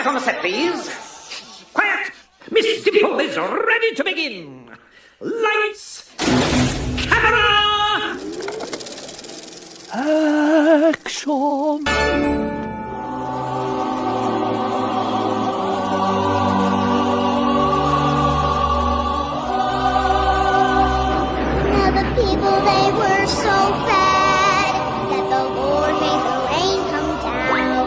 on the set, please. Quiet! Miss Dimple is ready to begin. Lights, camera, action. Now the people, they were so bad that the Lord made the rain come down.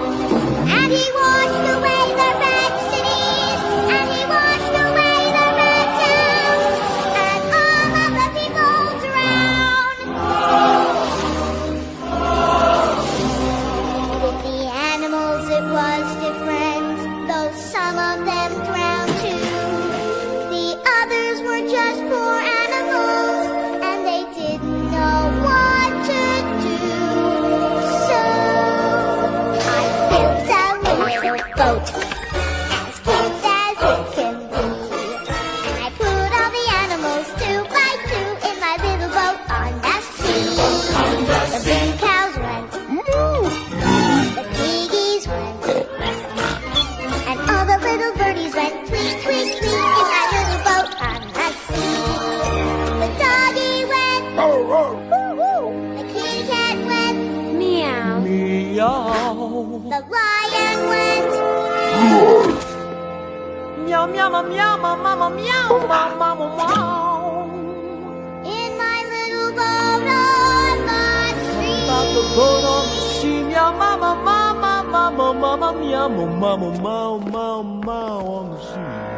And he washed away their bad cities, and he washed away their bad towns, and all of the people drowned. With the animals it was different, though some of them drowned too. The others were just poor animals, and they didn't know what to do. So I built a little boat, as cute as it can be. And I put all the animals 2 by 2 in my little boat on the sea. The big cows went, the piggies went, and all the little birdies went tweet, tweet, tweet in my little boat on the sea. The doggy went, woo, woo. The kitty cat went, meow. Meow. The lion went, Meow, meow, meow, meow, mama, meow, mama, meow. in my little boat on the About the sea. boat on the sea, meow, mama, mama, mama, mama, meow, mama, meow, meow, meow on the sea.